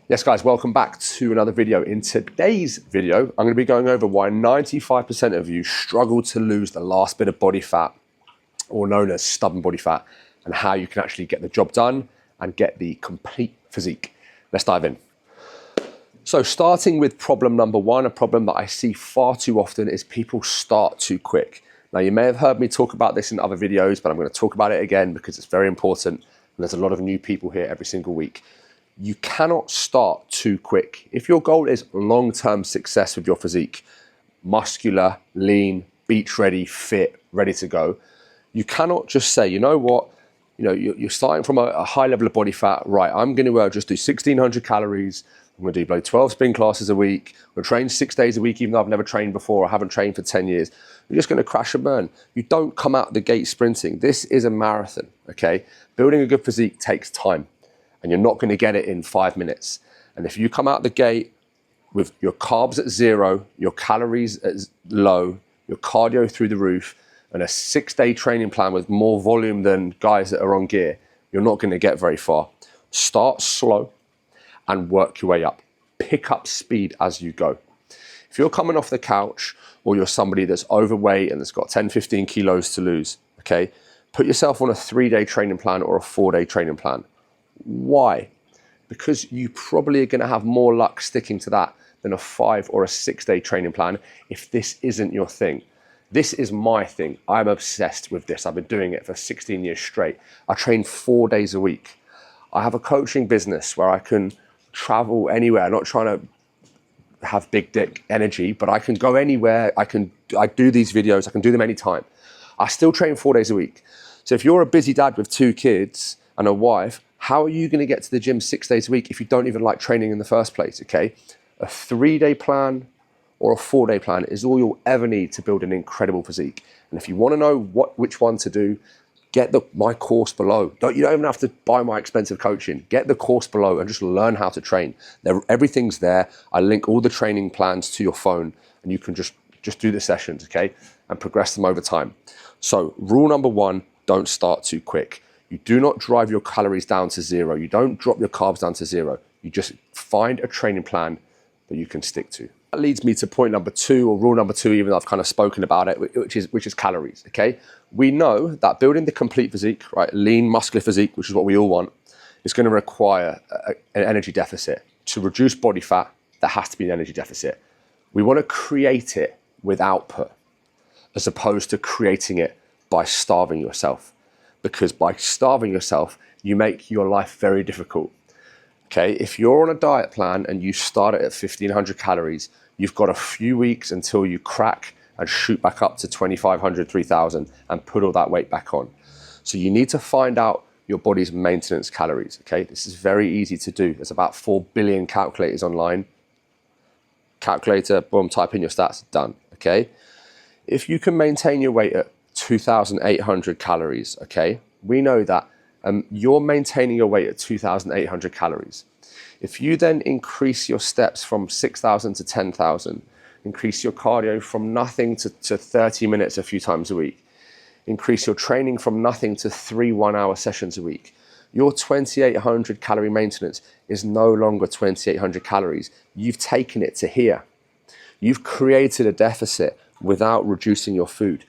Yes guys, welcome back to another video. In today's video, I'm going to be going over why 95% of you struggle to lose the last bit of body fat, or known as stubborn body fat, and how you can actually get the job done and get the complete physique. Let's dive in. So starting with problem number one, a problem that I see far too often is people start too quick. Now you may have heard me talk about this in other videos, but I'm going to talk about it again because it's very important. And there's a lot of new people here every single week. You cannot start too quick. If your goal is long-term success with your physique, muscular, lean, beach ready, fit, ready to go, you cannot just say, you know what, you're starting from a high level of body fat, right, I'm going to just do 1,600 calories, I'm going to do 12 spin classes a week, I'm going to train 6 days a week even though I've never trained before, I haven't trained for 10 years. You're just going to crash and burn. You don't come out the gate sprinting. This is a marathon, okay? Building a good physique takes time. And you're not going to get it in 5 minutes. And if you come out the gate with your carbs at zero, your calories at low, your cardio through the roof, and a 6-day training plan with more volume than guys that are on gear, you're not going to get very far. Start slow and work your way up. Pick up speed as you go. If you're coming off the couch or you're somebody that's overweight and that's got 10, 15 kilos to lose, okay, put yourself on a 3-day training plan or a 4-day training plan. Why? Because you probably are going to have more luck sticking to that than a 5 or a 6-day training plan if this isn't your thing. This is my thing. I'm obsessed with this. I've been doing it for 16 years straight. I train 4 days a week. I have a coaching business where I can travel anywhere. I'm not trying to have big dick energy, but I can go anywhere. I do these videos. I can do them anytime. I still train 4 days a week. So if you're a busy dad with 2 kids and a wife, how are you going to get to the gym 6 days a week if you don't even like training in the first place, okay? A 3-day plan or a 4-day plan is all you'll ever need to build an incredible physique. And if you want to know which one to do, get my course below. You don't even have to buy my expensive coaching. Get the course below and just learn how to train. Everything's there. I link all the training plans to your phone and you can just do the sessions, okay? And progress them over time. So rule number one, don't start too quick. You do not drive your calories down to zero. You don't drop your carbs down to zero. You just find a training plan that you can stick to. That leads me to point number 2, or rule number 2, even though I've kind of spoken about it, which is calories, okay? We know that building the complete physique, right, lean, muscular physique, which is what we all want, is going to require an energy deficit. To reduce body fat, there has to be an energy deficit. We want to create it with output, as opposed to creating it by starving yourself. Because by starving yourself, you make your life very difficult. Okay, if you're on a diet plan and you start it at 1,500 calories, you've got a few weeks until you crack and shoot back up to 2,500, 3,000 and put all that weight back on. So you need to find out your body's maintenance calories, okay? This is very easy to do. There's about 4 billion calculators online. Calculator, boom, type in your stats, done, okay? If you can maintain your weight at 2,800 calories, okay? We know that you're maintaining your weight at 2,800 calories. If you then increase your steps from 6,000 to 10,000, increase your cardio from nothing to 30 minutes a few times a week, increase your training from nothing to 3 one-hour sessions a week, your 2,800 calorie maintenance is no longer 2,800 calories. You've taken it to here. You've created a deficit without reducing your food.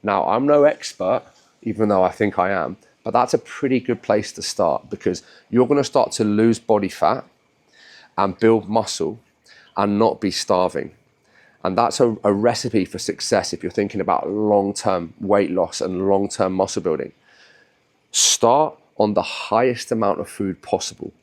Now, I'm no expert, even though I think I am, but that's a pretty good place to start because you're going to start to lose body fat and build muscle and not be starving. And that's a recipe for success if you're thinking about long-term weight loss and long-term muscle building. Start on the highest amount of food possible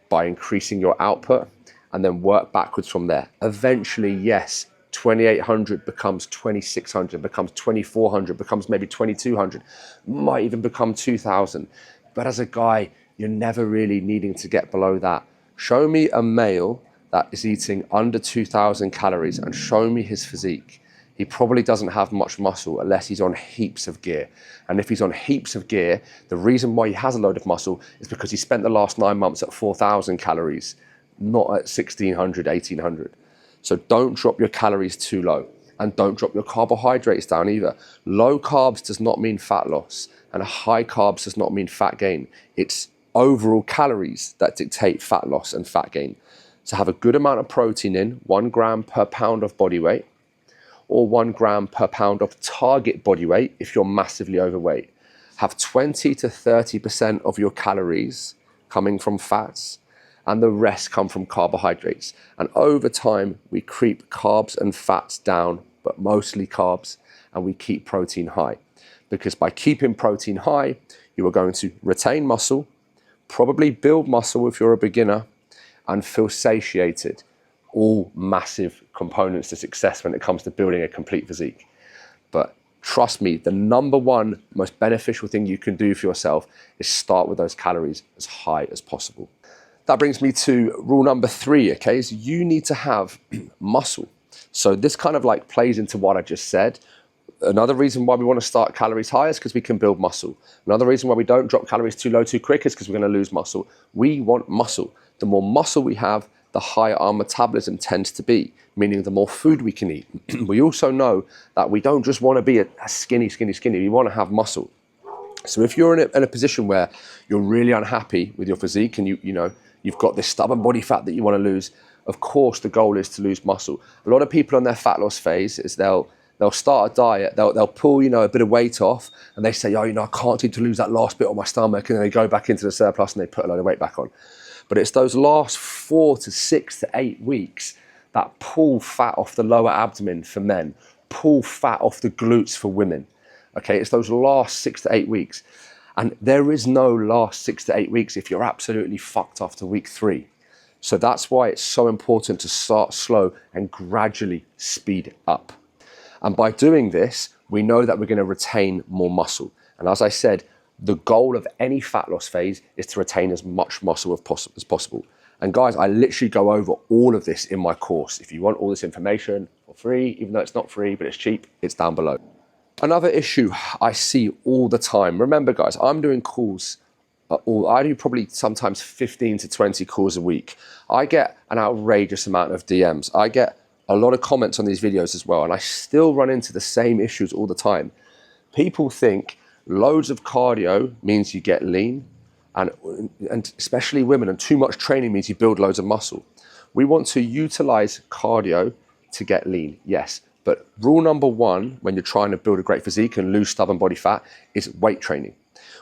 by increasing your output and then work backwards from there. Eventually, yes, 2,800 becomes 2,600, becomes 2,400, becomes maybe 2,200, might even become 2,000. But as a guy, you're never really needing to get below that. Show me a male that is eating under 2,000 calories and show me his physique. He probably doesn't have much muscle unless he's on heaps of gear. And if he's on heaps of gear, the reason why he has a load of muscle is because he spent the last 9 months at 4,000 calories, not at 1,600, 1,800. So don't drop your calories too low and don't drop your carbohydrates down either. Low carbs does not mean fat loss and high carbs does not mean fat gain. It's overall calories that dictate fat loss and fat gain. So have a good amount of protein in, 1 gram per pound of body weight, or 1 gram per pound of target body weight if you're massively overweight. Have 20 to 30% of your calories coming from fats, and the rest come from carbohydrates. And over time, we creep carbs and fats down, but mostly carbs, and we keep protein high. Because by keeping protein high, you are going to retain muscle, probably build muscle if you're a beginner, and feel satiated. All massive components to success when it comes to building a complete physique. But trust me, the number one most beneficial thing you can do for yourself is start with those calories as high as possible. That brings me to rule number 3, okay, is you need to have muscle. So this kind of like plays into what I just said. Another reason why we want to start calories high is because we can build muscle. Another reason why we don't drop calories too low too quick is because we're going to lose muscle. We want muscle. The more muscle we have, the higher our metabolism tends to be, meaning the more food we can eat. We also know that we don't just want to be a skinny. We want to have muscle. So if you're in a position where you're really unhappy with your physique and you've got this stubborn body fat that you want to lose, of course the goal is to lose muscle. A lot of people on their fat loss phase is they'll start a diet, they'll pull a bit of weight off, and they say, I can't seem to lose that last bit on my stomach, and then they go back into the surplus and they put a load of weight back on. But it's those last 4 to 6 to 8 weeks that pull fat off the lower abdomen for men, pull fat off the glutes for women. Okay, it's those last 6 to 8 weeks. And there is no last 6 to 8 weeks if you're absolutely fucked after week 3. So that's why it's so important to start slow and gradually speed up. And by doing this, we know that we're going to retain more muscle. And as I said, the goal of any fat loss phase is to retain as much muscle as possible. And guys, I literally go over all of this in my course. If you want all this information for free, even though it's not free, but it's cheap, it's down below. Another issue I see all the time. Remember guys, I'm doing calls. I do probably sometimes 15 to 20 calls a week. I get an outrageous amount of DMs. I get a lot of comments on these videos as well. And I still run into the same issues all the time. People think loads of cardio means you get lean, and especially women, and too much training means you build loads of muscle. We want to utilize cardio to get lean, yes. But rule number 1, when you're trying to build a great physique and lose stubborn body fat, is weight training.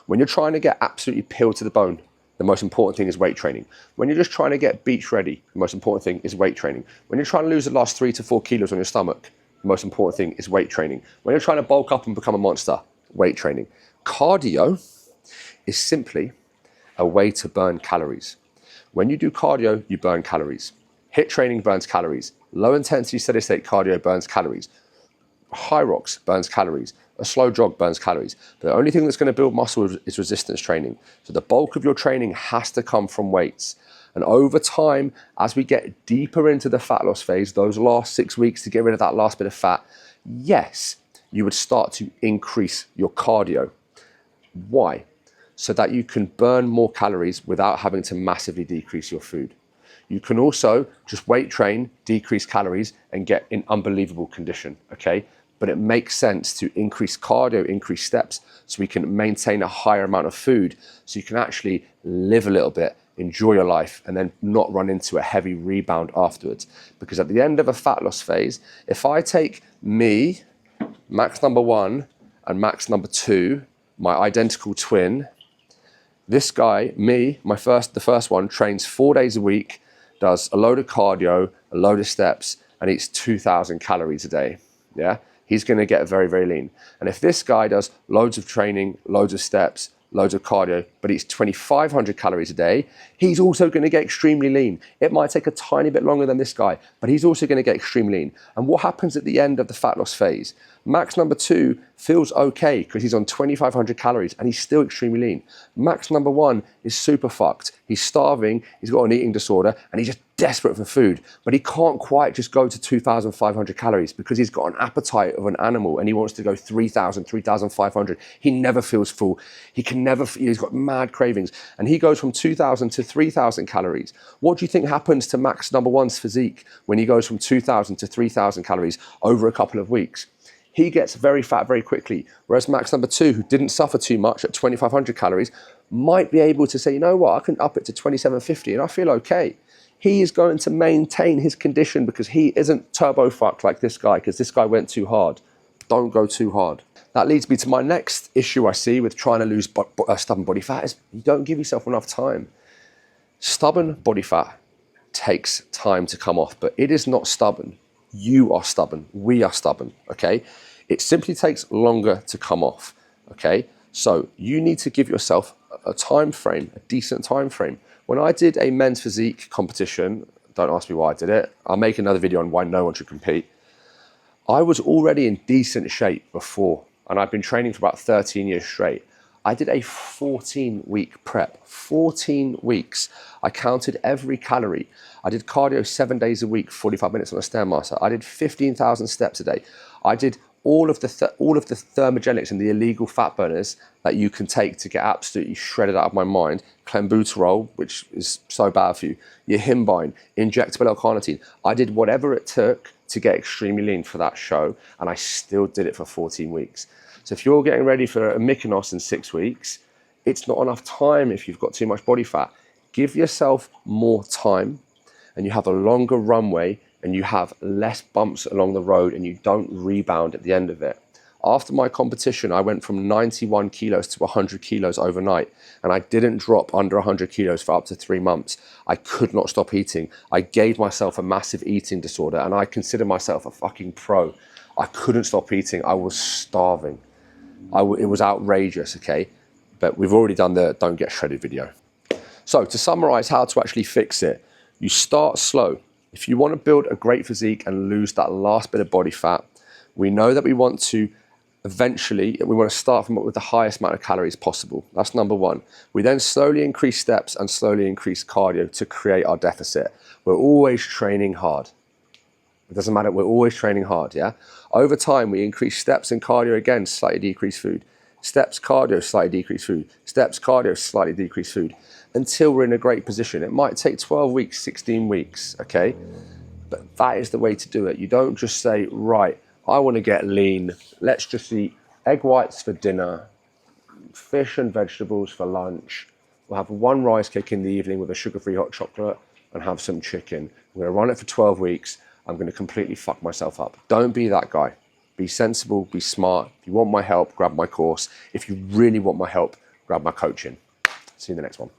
When you're trying to get absolutely peeled to the bone, the most important thing is weight training. When you're just trying to get beach ready, the most important thing is weight training. When you're trying to lose the last 3 to 4 kilos on your stomach, the most important thing is weight training. When you're trying to bulk up and become a monster, weight training. Cardio is simply a way to burn calories. When you do cardio, you burn calories. HIIT training burns calories. Low intensity steady state cardio burns calories. High rocks burns calories. A slow jog burns calories. But the only thing that's going to build muscle is resistance training. So the bulk of your training has to come from weights. And over time, as we get deeper into the fat loss phase, those last 6 weeks to get rid of that last bit of fat, yes, you would start to increase your cardio. Why? So that you can burn more calories without having to massively decrease your food. You can also just weight train, decrease calories, and get in unbelievable condition, okay? But it makes sense to increase cardio, increase steps, so we can maintain a higher amount of food, so you can actually live a little bit, enjoy your life, and then not run into a heavy rebound afterwards. Because at the end of a fat loss phase, if I take me, max number 1, and max number 2, my identical twin, this guy, me, the first one, trains 4 days a week, does a load of cardio, a load of steps, and eats 2,000 calories a day, yeah? He's gonna get very, very lean. And if this guy does loads of training, loads of steps, loads of cardio, but eats 2,500 calories a day, he's also gonna get extremely lean. It might take a tiny bit longer than this guy, but he's also gonna get extremely lean. And what happens at the end of the fat loss phase? Max number 2 feels okay because he's on 2,500 calories and he's still extremely lean. Max number 1 is super fucked. He's starving, he's got an eating disorder, and he's just desperate for food, but he can't quite just go to 2,500 calories because he's got an appetite of an animal and he wants to go 3,000, 3,500. He never feels full. He's got mad cravings, and he goes from 2,000 to 3,000 calories. What do you think happens to max number 1's physique when he goes from 2,000 to 3,000 calories over a couple of weeks? he gets very fat very quickly. Whereas max number 2, who didn't suffer too much at 2,500 calories, might be able to say, you know what, I can up it to 2,750 and I feel okay. He is going to maintain his condition because he isn't turbo fucked like this guy, because this guy went too hard. Don't go too hard. That leads me to my next issue I see with trying to lose stubborn body fat is you don't give yourself enough time. Stubborn body fat takes time to come off, but it is not stubborn. You are stubborn. We are stubborn, okay? It simply takes longer to come off, okay? So you need to give yourself a time frame, a decent time frame. When I did a men's physique competition, don't ask me why I did it. I'll make another video on why no one should compete. I was already in decent shape before, and I've been training for about 13 years straight. I did a 14-week prep, 14 weeks. I counted every calorie. I did cardio 7 days a week, 45 minutes on a Stairmaster. I did 15,000 steps a day. I did all of the thermogenics and the illegal fat burners that you can take to get absolutely shredded out of my mind. Clenbuterol, which is so bad for you. Yohimbine, injectable L-carnitine. I did whatever it took to get extremely lean for that show, and I still did it for 14 weeks. So if you're getting ready for a Mykonos in 6 weeks, it's not enough time if you've got too much body fat. Give yourself more time, and you have a longer runway, and you have less bumps along the road, and you don't rebound at the end of it. After my competition, I went from 91 kilos to 100 kilos overnight, and I didn't drop under 100 kilos for up to 3 months. I could not stop eating. I gave myself a massive eating disorder, and I consider myself a fucking pro. I couldn't stop eating. I was starving. It was outrageous, okay? But we've already done the don't get shredded video. So to summarize how to actually fix it, you start slow. If you want to build a great physique and lose that last bit of body fat, we know that we want to start with the highest amount of calories possible. That's number 1. We then slowly increase steps and slowly increase cardio to create our deficit. We're always training hard. It doesn't matter, we're always training hard, yeah? Over time, we increase steps and cardio again, slightly decrease food. Steps, cardio, slightly decrease food. Steps, cardio, slightly decrease food. Until we're in a great position. It might take 12 weeks, 16 weeks, okay? But that is the way to do it. You don't just say, right, I want to get lean. Let's just eat egg whites for dinner, fish and vegetables for lunch. We'll have 1 rice cake in the evening with a sugar-free hot chocolate and have some chicken. We're going to run it for 12 weeks. I'm going to completely fuck myself up. Don't be that guy. Be sensible, be smart. If you want my help, grab my course. If you really want my help, grab my coaching. See you in the next one.